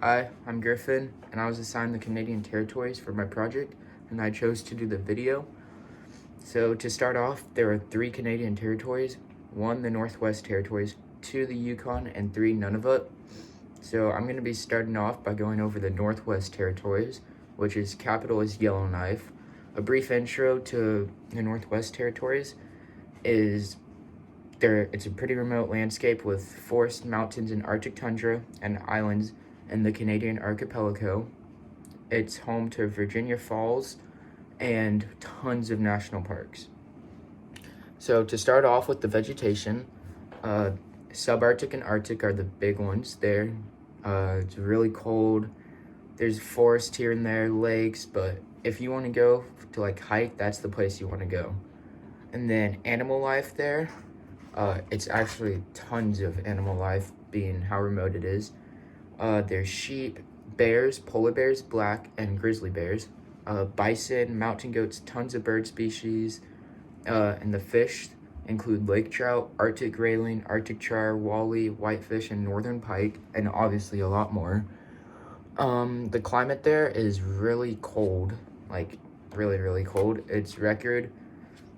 Hi, I'm Griffin, and I was assigned the Canadian territories for my project, and I chose to do the video. So to start off, there are 3 Canadian territories, 1 the Northwest Territories, 2 the Yukon, and 3 Nunavut. So I'm going to be starting off by going over the Northwest Territories, which is capital is Yellowknife. A brief intro to the Northwest Territories is it's a pretty remote landscape with forest, mountains, and Arctic tundra and islands in the Canadian archipelago. It's home to Virginia Falls and tons of national parks. So to start off with the vegetation, subarctic and Arctic are the big ones there. It's really cold. There's forest here and there, lakes, but if you want to go to hike, that's the place you want to go. And then animal life there, it's actually tons of animal life being how remote it is. There's sheep, bears, polar bears, black and grizzly bears, bison, mountain goats, tons of bird species, and the fish include lake trout, Arctic grayling, Arctic char, walleye, whitefish, and northern pike, and obviously a lot more. The climate there is really cold, really cold. Its record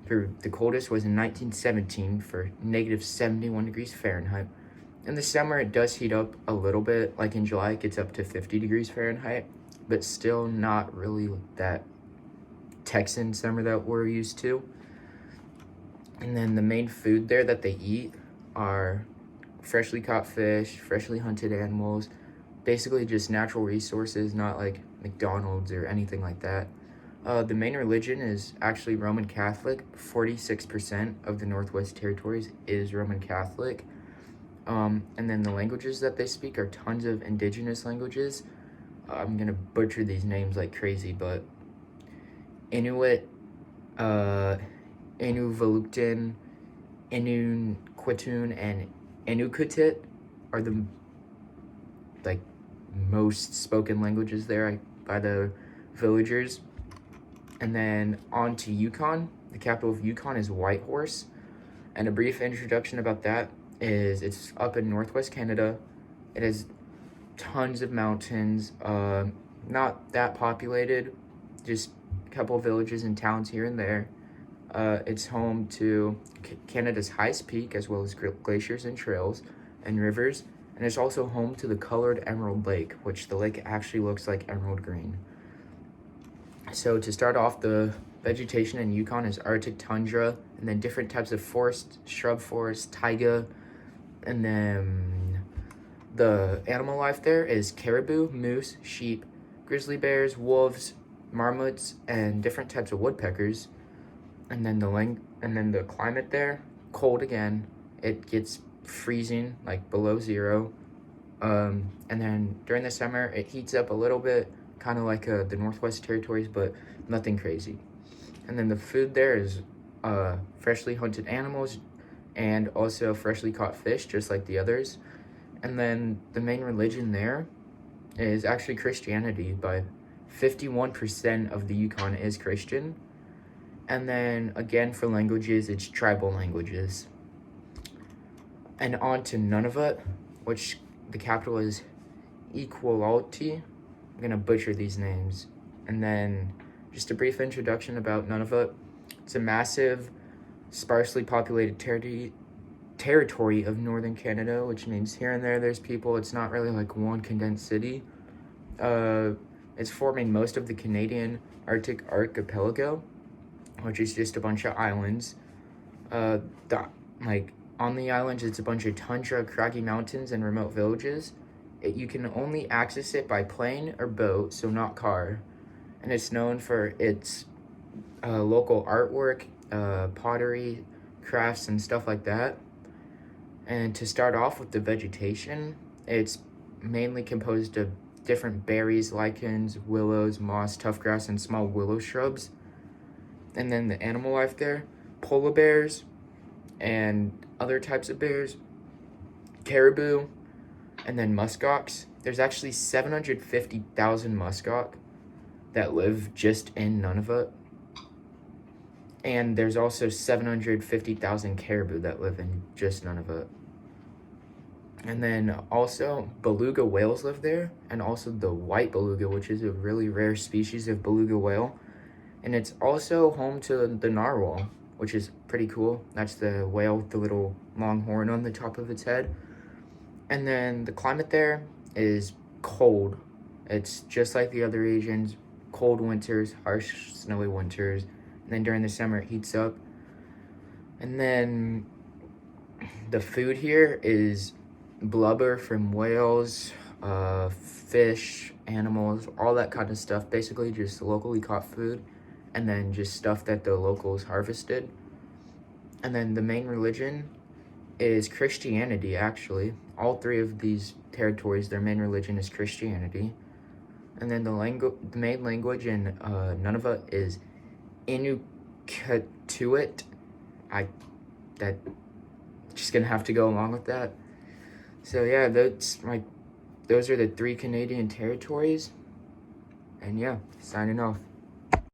for the coldest was in 1917 for -71 degrees Fahrenheit. In the summer, it does heat up a little bit. Like in July, it gets up to 50 degrees Fahrenheit, but still not really that Texan summer that we're used to. And then the main food there that they eat are freshly caught fish, freshly hunted animals, basically just natural resources, not like McDonald's or anything like that. The main religion is actually Roman Catholic. 46% of the Northwest Territories is Roman Catholic. And then the languages that they speak are tons of indigenous languages. I'm gonna butcher these names like crazy, but Inuit, Inuvialuktun, Inuktitut, and Inuktitut are the most spoken languages there by the villagers. And then on to Yukon. The capital of Yukon is Whitehorse. And a brief introduction about that is it's up in northwest Canada. It has tons of mountains, not that populated, just a couple of villages and towns here and there. It's home to Canada's highest peak, as well as glaciers and trails and rivers. And it's also home to the colored Emerald Lake, which the lake actually looks like emerald green. So to start off, the vegetation in Yukon is Arctic tundra, and then different types of forest, shrub forest, taiga, and then the animal life there is caribou, moose, sheep, grizzly bears, wolves, marmots, and different types of woodpeckers. And then the climate there, cold again. It gets freezing, like below zero. And then during the summer, it heats up a little bit, kind of like the Northwest Territories, but nothing crazy. And then the food there is freshly hunted animals and also freshly caught fish, just like the others. And then the main religion there is actually Christianity. By 51% of the Yukon is Christian. And then again for languages, it's tribal languages. And on to Nunavut, which the capital is Iqaluit. I'm gonna butcher these names. And then just a brief introduction about Nunavut. It's a massive, sparsely populated territory of northern Canada, which means here and there there's people. It's not really like one condensed city. It's forming most of the Canadian Arctic archipelago, which is just a bunch of islands. On the islands, it's a bunch of tundra, craggy mountains, and remote villages. You can only access it by plane or boat, so not car. And it's known for its local artwork, pottery, crafts, and stuff like that. And to start off with the vegetation, it's mainly composed of different berries, lichens, willows, moss, tough grass, and small willow shrubs. And then the animal life there, polar bears and other types of bears, caribou, and then muskox. There's actually 750,000 muskox that live just in Nunavut. And there's also 750,000 caribou that live in just Nunavut. And then also beluga whales live there, and also the white beluga, which is a really rare species of beluga whale. And it's also home to the narwhal, which is pretty cool. That's the whale with the little long horn on the top of its head. And then the climate there is cold. It's just like the other regions, cold winters, harsh snowy winters. And then during the summer it heats up. And then the food here is blubber from whales, fish, animals, all that kind of stuff. Basically just locally caught food, and then just stuff that the locals harvested. And then the main religion is Christianity, actually. All three of these territories, their main religion is Christianity. And then the main language in Nunavut is Inuktitut. That just gonna have to go along with that. So yeah, those are the 3 Canadian territories. And yeah, signing off.